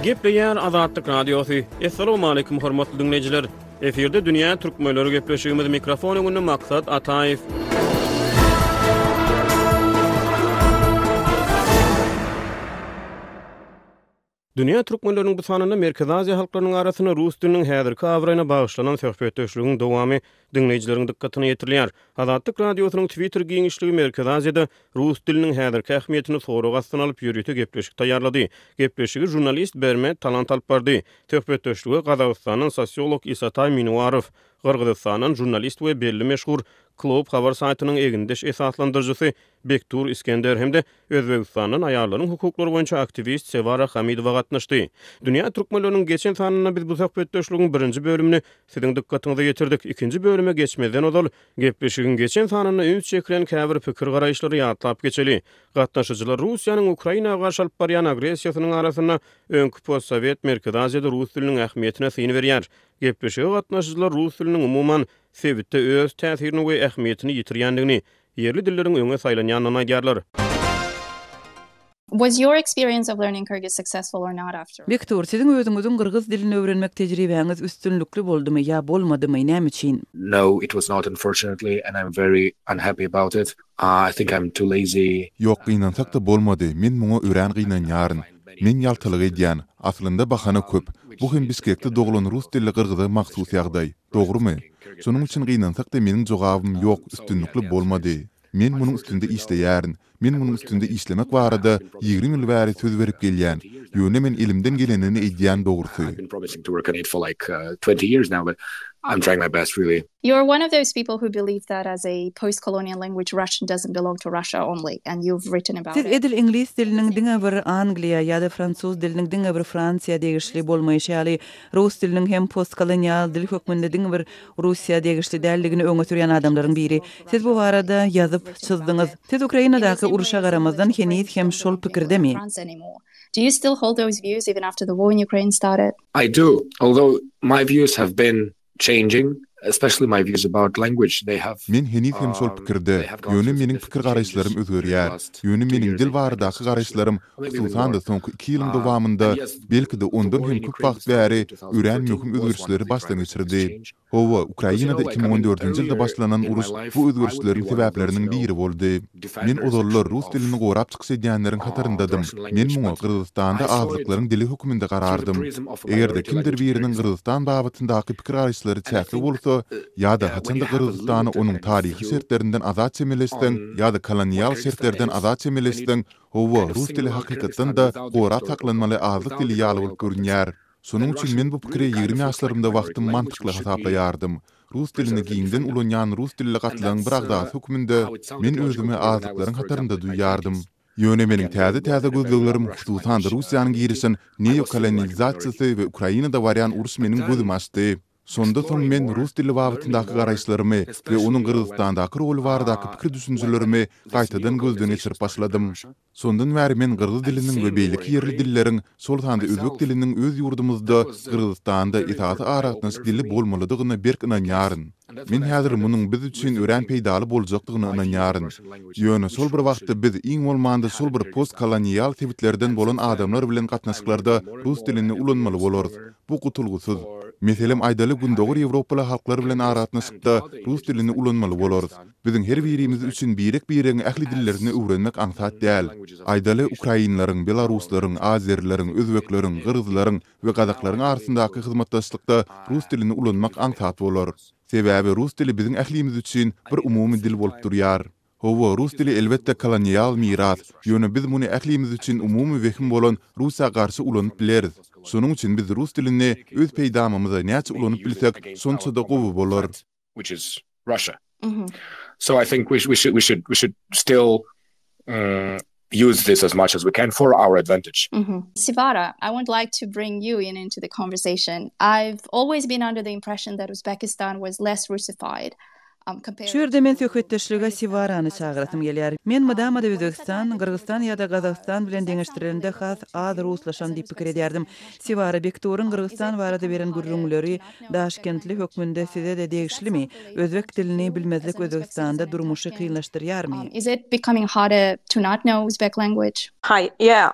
Gepleýär Azatlyk Radiosu. Assalamu alaykum hormatly dinleyijiler. Eferde dünýä türkmenleri gepleşigimiz mikrofon öňünde maksat Ataýew. Dünýä türkmenleriniň bu sanyna Merkezi Aziýa halklarynyň arasyna rus diliniň häzirki awraýyna bagyşlanan söhbetdeşliginiň dowamy dinleyijileriniň dikkatine ýetirilýär. Azatlyk Radiosynyň Twitter giňişligi Merkezi Aziýada rus diliniň häzirki ähmiýetini soraga astyna alyp ýürüýte gepleşik taýýarlady. Gepleşigi jurnalist Berme Talant alyp bardy. Söhbetdeşligi Gazagystanyň sosiolog Isatay Minuwarow, Gyrgyzstanyň jurnalist we belli meşhur Klub habar saytynyň egindeş esaslandyrjysy Bektur İskender hemde Özbegistanyň aýarlaryň hukuklary boýunça aktivist Sevara Hamidowa gatnaşdy. Dünýä türkmenleriniň geçen sanyna biz bu söhbetdeşligiň birinji bölümini siziň dikkatiňize ýetirdik. Ikinji bölüme geçmeden ozal gepleşigiň geçen sanyna üns çekilen käbir pikir garaýşlary ýatlap geçeli. Gatnaşyjylar Russiýanyň Ukrainaga garşy alyp barýan agressiýasynyň arasyna öňkü postsovet Merkezi Aziýada rus diliniň ähmiýetine syny berýär. Gepleşige gatnaşyjylar rus diliniň umumyň sebitde öz täsirini we ähmiýetini ýitirýändigini yerli dilleriň öňe saýlanýanyny aýdýarlar. Was your experience of learning Kyrgyz successful or not after? Bektor, siziň özüňiziň Kyrgyz dilini öwrenmek tejribeňiz üstünlükli boldumy ýa bolmadymy, näme üçin? No, it was not, unfortunately, and I'm very unhappy about it. I think I'm too lazy. Yok, gynansak da bolmady. Men muňa öwren gynanýaryn. Men ýaltylyk edýän. Aslynda bahana köp. Bu hem Biskekde doglan rus dilli Kyrgyza mahsus ýagdaý. Dogrumy? Şonuň üçin gynansak da meniň jogabym yok, üstünlükli bolmady. Men munyň üstünde işleýärin. Men munyň üstünde işlemek barada 20 ýyl bäri söz berip gelýän. Ýöne men elimden gelenini edýän dogrusy. I've been promising to work on it for like 20 years now, but I'm trying my best, really. You're one of those people who believe that as a post-colonial language, Russian doesn't belong to Russia only, and you've written about Siz it. edil ingliz diliniň diňe bir Angliýa ýa-da fransuz diliniň diňe bir Fransiýa degişli bolmaýyşy ýaly rus diliniň hem postkolonial dil hökmünde diňe bir Russiýa degişli dälligini öňe sürýän adamlaryň biri. Siz bu barada ýazyp çyzdyňyz. Siz Ukrainadaky uruşa garamazdan henüz hem şol pikirdemi? Do you still hold those views even after the war in Ukraine started? I do, although my views have been changing, especially my views about language. They have Men henüz hem şol pikirde. Ýöne meniň pikir garaýşlarym özgerýär. Ýöne meniň dil baradaky garaýşlarym hususan da soňky 2 ýylyň dowamında belki de ondan hem köp wagt bäri öwrenmöhüm özgürişleri başdan geçirdi. Howa Ukrainada 2014-nji ýylda başlanan uruş bu özgürişleriň sebäpleriniň biri boldy. Men ozallar rus dilini gorap çykyş edýänleriň hatarındadym. Men muňa Kyrgyzstanda azlyklaryň dili hökmünde garardym. Egerde kimdir biriniň Kyrgyzstan babyndaky pikir garaýşlary çäkli bolsa ýa-da haçanda Kyrgyzstany onuň taryhy şertlerinden azat çemeleşdiň ýa-da kolonial şertlerden azat çemeleşdiň, howa rus dili hakykatdan da gorap saklanmaly azlyk dili ýaly bolup görünýär. Şonuň üçin men bu pikiri 20 ýaşlarymda wagtym mantykly hasaplaýardym. Rus dilini giňden ulanýan rus dilli gatlygyň bir agdas hökmünde men özümi azlyklaryň hatarynda duýýardym. Ýöne meniň täze gözleglerim hususan Russiýanyň girişin neokolonizatsiýasy we Ukrainada barýan uruş meniň gözümi açdy. Sonda soň men rus dili wagtyndaky garaýşlarymy we onuň Kyrgyzstandaky rol baradaky pikir düşünjelerimi gaýtadan gözden geçirip başladym. Sondan bäri men Kyrgyz diliniň we beýleki yerli dilleriň, şol sanda özbek diliniň öz ýurdumyzda Kyrgyzstanda itaat aratnaşyk dili bolmalydygyna berk inanýaryn. Men häzir munyň biz üçin öwren peýdaly boljakdygyna inanýaryn. Ýöne şol bir wagtda biz iň bolmanda şol bir postkolonial sebitlerden bolan adamlar bilen gatnaşyklarda rus dilini ulanmaly bolarys. Bu gutulgusyz. Meselem aýdaly gündogur Ýewropaly halklar bilen aratnaşykda rus dilini ulanmaly bolarys. Biziň her birimiz üçin birek-bireň ähli dillerini öwrenmek aňsat däl. Aýdaly Ukrainlaryň, Belaruslaryň, Azerleriň, Özbekleriň, Kyrgyzlaryň we Kazaklaryň arasyndaky hyzmatdaşlykda rus dilini ulanmak aňsat bolar. Sebäbi rus dili biziň ählimiz üçin bir umumy dil bolup durýar. Howa rus dili elbetde kolonial miras. Ýöne biz muny ählimiz üçin umumy wehim bolan Russiýa garşy ulanyp bileris. Şonuň üçin biz rus dilini öz peýdamymyza näçe ulanyp bilsek, şonça da gowy bolar. which is Russia. So I think we should still use this as much as we can for our advantage. Sevara, I would like to bring you into the conversation. I've always been under the impression that Uzbekistan was less Russified. Şurda men söhbetdeşlige Sevarany çağıratym gelýär. Men madamada Özbegistan, Kyrgyzstan ýa-da Kazakystan bilen deňeşdirilende has az ruslaşan diýip pikir edýärdim. Sevara Bektorun Kyrgyzstan barada beren gürrüňleri Daşkentli hökmünde size de degişlimi? Özbek dilini bilmezlik Özbekistanda durmuşy kynlaşdyrýarmy? Is it becoming harder to not know Uzbek language? Hi. Yeah.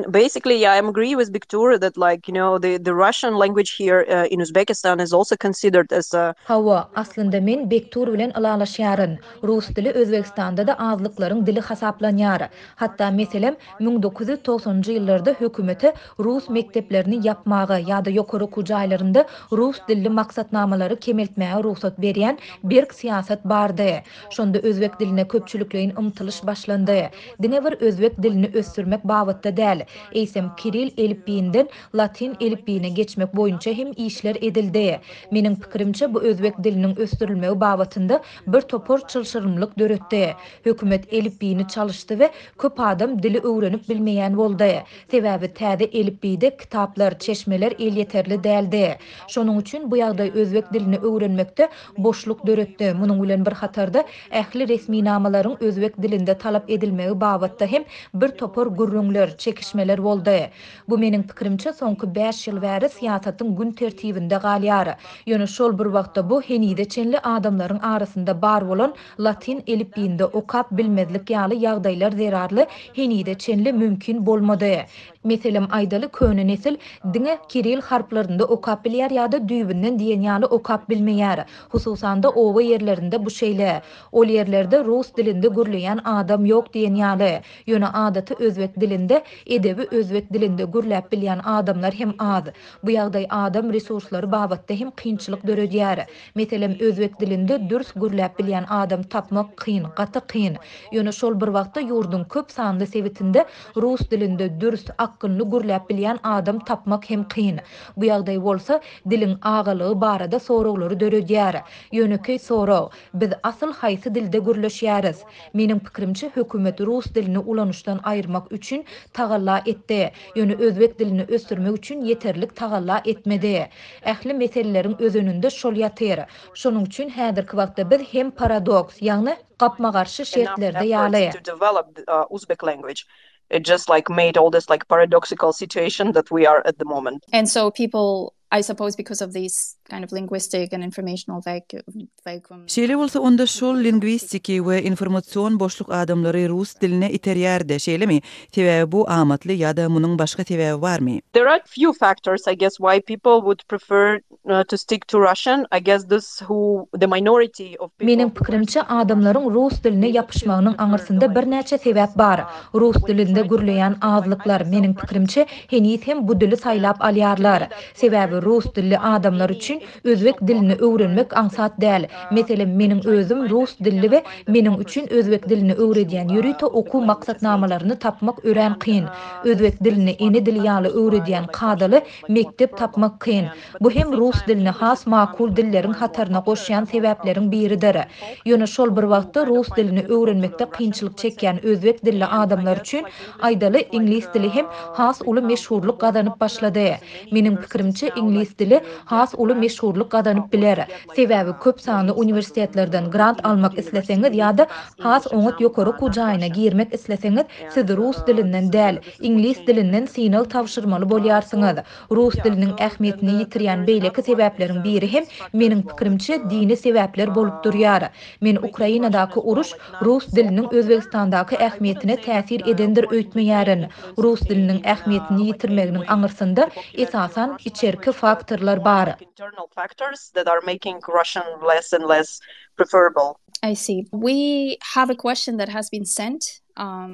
Basically, yeah, I agree with Victoria that, like, the Russian language here in Uzbekistan is also considered as a. Hawa, aslında men Bektur bilen alaşýaryn. Rus dili Özbekistanda da azlyklaryň dili hasaplanýar. Hatta meselem 1990-njy ýyllarda hökümeti Rus mekteplerini yapmagy ýa-da ýokary kujaýlarynda Rus dilli maksatnamalary kemeltmäge ruhsat berýän bir siýasat bardy. Şonda özbek diline köpçüliklerin ymtylyş başlandy. Dine bir özbek dilini östürmek babatda däl. Eýsem Kiril elipbiinden Latin elipbiine geçmek boýunça hem işler edildi. Mening pikirimçe bu özbek dilinin östürilmegi babatynda bir topor çylşyrymlyk döretdi. Hökümet elipbiini çalışdy we köp adam dili öwrenip bilmeýän boldy. Sebäbi täze elipbiide kitaplar, çeşmeler el yeterli däldi. Şonuň üçin bu ýagdaý özbek dilini öwrenmekde boşluk döretdi. Munyň bilen bir hatarda ähli resmi namalaryň özbek dilinde talap edilmegi babatda hem bir topor gurrunlar, çekişmeler boldy. Bu mening pikirimçe soňky 5 ýyl bäri siýasatyň gün tertibinde galýar. Ýöne şol bir wagtda bu henide çenli adamlaryň arasynda bar bolan Latin elipbiinde okap bilmezlik ýaly ýagdaýlar zerarly henide çenli mümkin bolmady. Meselem aýdaly köne nesil diňe Kiril harplarynda okap bilýär ýa-da düýbünden diýen ýaly okap bilmeýär. Hususan da owa ýerlerinde bu şeýle. Ol ýerlerde Rus dilinde gürleýän adam ýok diýen ýaly. Ýöne adaty özbek dilinde, edebi özbek dilinde gürläp bilýän adamlar hem az. Bu ýagdaý adam resurslary babatda hem kynçylyk döredýär. Meselem özbek dilinde dürs gürläp bilýän adam tapmak kyn, gaty kyn. Ýöne şol bir wagtda ýurdun köp sanly sebitinde Rus dilinde dürs akynly gürläp bilýän adam tapmak hem kyn. Bu ýagdaý bolsa diliň agalygy barada soraglary döredýär. Ýöneköy sorag, biz asyl haýsy dilde gürleşýäris? Mening pikirimçe hökümet Rus dilini ulanuşdan aýyrmak üçin tagalla etdi. Ýöne özbek dilini östürmek üçin yeterlik tagalla etmedi. Ähli meseleleriň özününde şol ýatyr. Şonuň üçin häzirki wagtda biz hem paradoks, ýagny gapma garşy şertlerde ýaly. Uzbek language. It just like made all this like paradoxical situation that we are at the moment. And so people, I suppose, because of these kind of linguistic and informational vacuum. Şeýle bolsa onda şol lingwistiki we informasyon boşluk adamlary Rus diline iterýärdi. Şeýlemi? Sebäbi bu amatly ýa-da munyň başga sebäbi barmy? There are few factors, I guess, why people would prefer to stick to Russian. I guess the minority of people. Mening pikirimçe adamlaryň Rus diline ýapyşmagynyň aňyrsynda bir näçe sebäp bar. Rus dilinde gürleýän azlyklar mening pikirimçe henüz hem bu dili saýlap alýarlar. Sebäbi Rus dilli adamlar üçin özbek dilini öwrenmek aňsat däl. Meselem meniň özüm Rus dilli we meniň üçin özbek dilini öwredýän ýürüte oku maksatnamalaryny tapmak ören kyn. Özbek dilini eni dil ýaly öwredýän kadaly mektep tapmak kyn. Bu hem Rus diline has makul dilleriň hataryna goşýan sebäpleriň biridir. Ýöne şol bir wagtda Rus dilini öwrenmekde kynçylyk çekýän özbek dilli adamlar üçin aýdaly ingliz dili hem has uly meşhurluk gazanyp başlady. Meniň pikirimçe ingliz dili has uly meşhurluk gazanyp biler. Sebäbi köp sanly uniwersitetlerden grant almak isleseňiz ýa-da has oňat ýokary kujaýyna girmek isleseňiz siz Rus dilinden däl, ingliz dilinden sinal tawşyrmaly bolýarsyňyz. Rus diliniň ähmiýetini ýitirýän beýleki sebäpleriň biri hem meniň pikirimçe dini sebäpler bolup durýar. Men Ukrainadaky uruş Rus diliniň Özbekistandaky ähmiýetine täsir edendir öýtmeýärin. Rus diliniň ähmiýetini ýitirmeginiň aňyrsynda esasan içerki faktorlar bar. Internal factors that are making Russian less and less preferable. I see. We have a question that has been sent.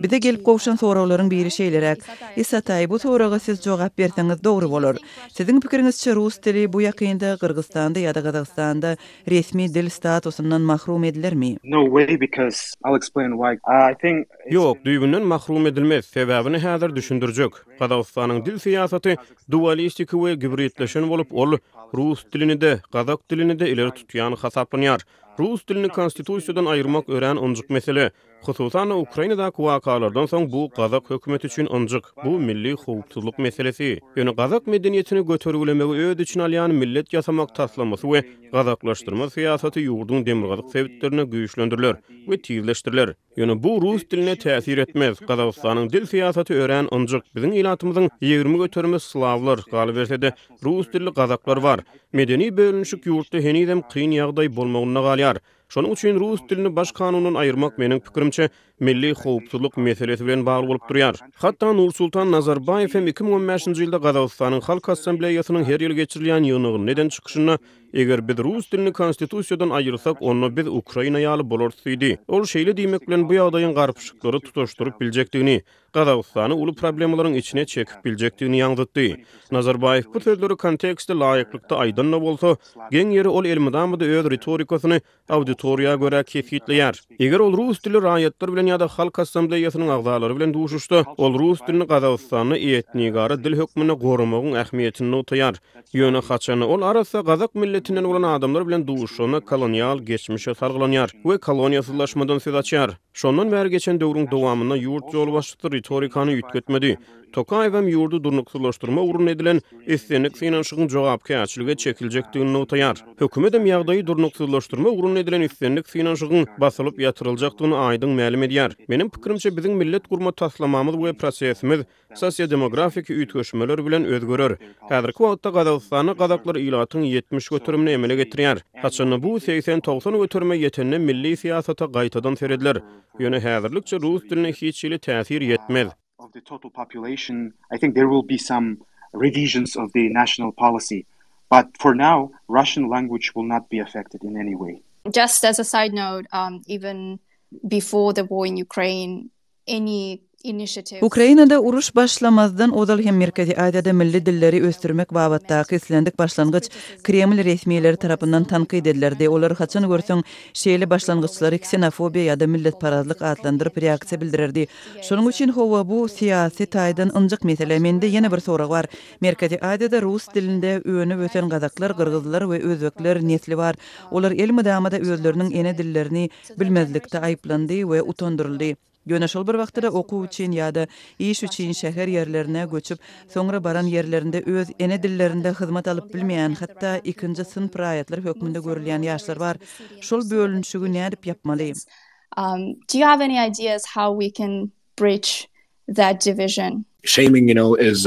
Bize gelip gowşan soraglaryň biri şeýlerek. Isatay, bu soraga siz jogap berseňiz dogry bolar. Siziň pikiriňizçe Rus dili bu ýakynda Kyrgyzstanda ýa-da Kazakstanda resmi dil statusundan mahrum edilermi? No way, because I'll explain why. I think Ýok, düýbünden mahrum edilmez. Sebäbini häzir düşündirjek. Kazakstanyň dil siýasaty dualistik we gibritleşen bolup, ol Rus dilini de, Kazak dilini de ileri tutýan hasaplanýar. Rus dilini konstitusiýadan aýyrmak ören onjyk mesele. Hususan Ukrainadaky wakalardan soň bu Kazak hökümeti üçin onjyk. Bu milli howpsuzlyk meselesi. Ýöne Kazak medeniýetini göterülemegi öýde üçin alýan millet ýasamak taslamasy we gazaklaşdyrma siýasaty ýurdun demirgazyk sebitlerini güýçlendirler we tiýleşdirler. Ýöne bu Rus diline täsir etmez. Kazakstanyň dil siýasaty ören onjyk. Biziň ýylatymyzyň 20 göterme slavlar galy bersede Rus dilli Kazaklar bar. Medeni bölünşik ýurtda henüzem kyn ýagdaý bolmagyna galýar. Şonuň üçin rus dilini baş kanunynyň aýyrmak meniň pikirimçe milli howpsuzlyk meselesi bilen bagly bolup durýar. Hatda Nursultan Nazarbayew hem 2015-nji ýylda Gazagystanyň Halk Assambleýasynyň her ýyl geçirilýän ýygynyň neden çykyşyna eger biz rus dilini konstitusiýadan aýyrsak, onu biz Ukraina ýaly bolarsydy. Ol şeýle diýmek bilen bu ýagdaýyň garpyşyklary tutaşdyryp biljekdigini, Gazagystany uly problemlaryň içine çekip biljekdigini ýaňdytdy. Nazarbayew bu sözleri kontekstde laýyklykda aýdanyna bolsa, geň ýeri ol elmydamyda öz retorikasyny auditoriýa görä kesitleýär. Eger ol rus dili raýatlar bilen ýa-da Halk Assambleýasynyň agzalary bilen duşuşdy, ol rus dilini Gazagystanyň etnigara dil hökmüne goramagyň ähmiýetini notaýar. Ýöne haçany ol arasa Gazak milletinden bolan adamlar bilen duşuşyna kolonial geçmişe sargılanýar we koloniýasyzlaşmadan söz açýar. Şondan bäri geçen döwrüň dowamynda ýurt ýolbaşçy retorikany ýitgetmedi. Tokayew hem ýurdu durnuksuzlaşdyrma urun edilen islenlik finansyň jogapkärçiligi çekiljekdigini notaýar. Hökümet hem ýagdaýy durnuksuzlaşdyrma urun edilen islenlik finansyň basylyp ýatyryljakdygyny aýdyň ma'lum edýär. Meniň pikirimçe biziň millet gurma taslamamyz we prosesimiz sosiodemografik üýtgeşmeler bilen özgörer. Häzirki wagtda Gazagystany Gazaklar ilatyň 70 götürümini emele getirýär. Haçany bu 80-90 götürme ýetenne milli siýasata gaýtadan serediler. Ýöne häzirlikçe rus diline hiç ýyly täsir ýetmez. Of the total population, I think there will be some revisions of the national policy. But for now, Russian language will not be affected in any way. Just as a side note, even before the war in Ukraine, any initiative Ukrainada uruş başlamazdan odal hem Merkezi Asyada milli dilleri östürmek babatdaky islendik başlangıç Kreml resmiýetleri tarapyndan tanqid edildi. Olar haçan görseň şeýle başlangıçlary ksenofobiýa ýa-da milletparazlyk adlandyryp reaksiýa bildirerdi. Şonuň üçin howa bu siýasy taýdan ynjyk mesele. Mende ýene bir sorag bar. Merkezi Asyada rus dilinde öňe öten Gazaklar, Gyrgyzlar we özbekler nesli bar. Olar el mydamada özleriniň ene dillerini bilmezlikde aýplandy we utandyryldy. Ýöne şol bir wagtda okuw üçin ýa-da iş üçin şäher ýerlerine göçüp, soňra baran ýerlerinde öz ene dillerinde hyzmat alyp bilmeýän, hatda ikinji sınıf raýatlar hökmünde görülýän ýaşlar bar. Şol bölünşigi nädip ýapmaly? Do you have any ideas how we can bridge that division? Shaming, is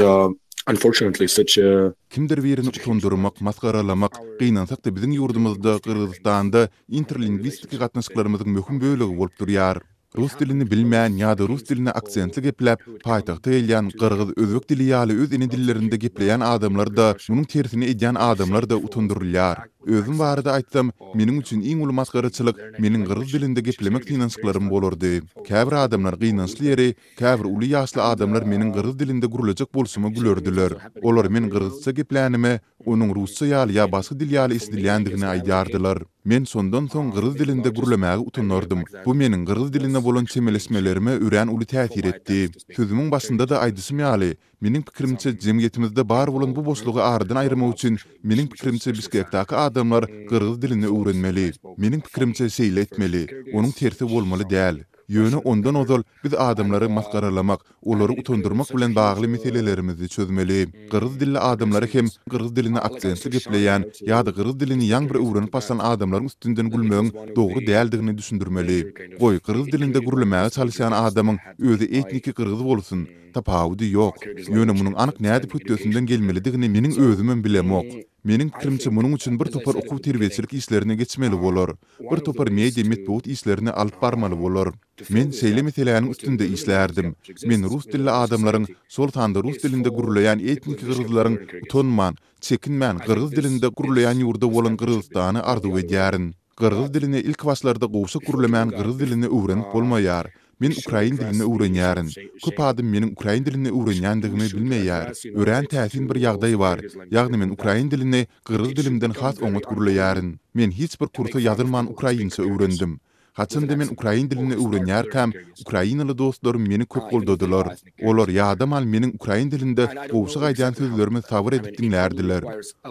unfortunately such a kimdir birini utandyrmak, masgaralamak, gynansak da biziň ýurdumyzda, Kırgızstanda interlingwistik gatnaşyklarymyzyň möhüm bölegi bolup durýar. Rus dilini bilmeýän ýa-da rus diline aksentli gepläp, paýtagta gelýän Kırgız, özbek dili ýaly öz ene dillerinde gepleýän adamlar da, munyň tersini edýän adamlar da utandyrylýar. Özüm barada aýtsam, meniň üçin iň uly masgaraçylyk meniň Kırgız dilinde geplemek finansyklarym bolardy. Käbir adamlar gynançly ýeri, käbir uly ýaşly adamlar meniň Kırgız dilinde gurulajak bolsumy gülerdiler. Olar men Kırgızça geplänime, onuň rusça ýaly ýa başga dil ýaly isdilýändigini aýdardylar. Men sondan soň Kırgız dilinde gurulamäge utanardym. Bu meniň Kırgız diline bolan çemeleşmelerime ören uly täsir etdi. Sözümiň başynda da aýdysym ýaly, meniň pikirimçe jemgyýetimizde bar bolan bu boşlugy aradan aýrymak üçin meniň pikirimçe Biskekdäki adamlar Kırgız dilini öwrenmeli. Meniň pikirimçe şeýle etmeli. Onuň tersi bolmaly däl. Ýöne ondan ozal biz adamlary masgaralamak, olary utandyrmak bilen bagly meselelerimizi çözmeli. Kırgız dilli adamlary hem Kırgız dilini aksentli gepleýän ýa-da Kırgız dilini ýaňy bir öwrenip başlan adamlaryň üstünden gülmegiň dogry däldigini düşündirmeli. Goý Kırgız dilinde gurulmagy çalyşan adamyň özü etniki Kırgız bolsun, tapawudy ýok. Ýöne munyň anyk näde pütdösünden gelmelidigini meniň özümem bilemok. Meniň pikirimçe munyň üçin bir topar okuw terbiýetçilik işlerine geçmeli bolar. Bir topar media metbuat işlerini alyp barmaly bolar. Men şeýle meseleleriň üstünde işlärdim. Men rus dilli adamlaryň sol tanda rus dilinde gurulaýan etnik Kırgızlaryň utanman, çekinmän Kırgız dilinde gurulaýan ýurda bolan Kırgızstany arzuw edýärin. Kırgız diline ilk başlarda gowşa gurulaýan Kırgız dilini öwrenip bolmaýar. Men Ukrain dilini öwrenýärin. Köp adam meniň Ukrain dilini öwrenýändigimi bilmeýär. Ören täsin bir ýagdaý bar. Ýagny men Ukrain dilini Kırgız dilimden has oňat gurulaýarin. Men hiç bir kursa ýazylman Ukrainça öwrendim. Haçanda men Ukrain dilini öwrenýärkäm, Ukrainaly dostlarym meni köp goldadylar. Olar ýa-da meniň Ukrain dilinde gowşa gaýdan sözlerimi sabr edip dinlärdiler.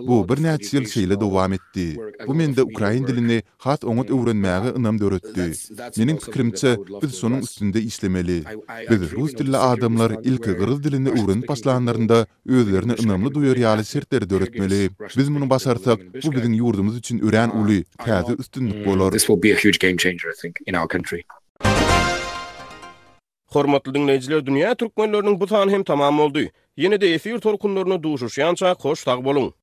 Bu bir näçe ýyl şeýle dowam etdi. Bu mende Ukrain dilini has oňat öwrenmäge ynam döretdi. Meniň pikirimçe biz şonuň üstünde işlemeli. Biz rus dilli adamlar ilk Kırgız dilini öwrenip başlanlarynda özlerini ynamly duýar ýaly sertleri döretmeli. Biz muny başarsak, bu biziň ýurdumyz üçin ören uly, täze üstünlik bolar. This will be a huge game changer, I think, in our country. Hormatly dinleyijiler, dünýä türkmenläriniň bu sany hem tamam boldy. Ýene-de efir torkunlaryna duşuşýança hoş tag bolun.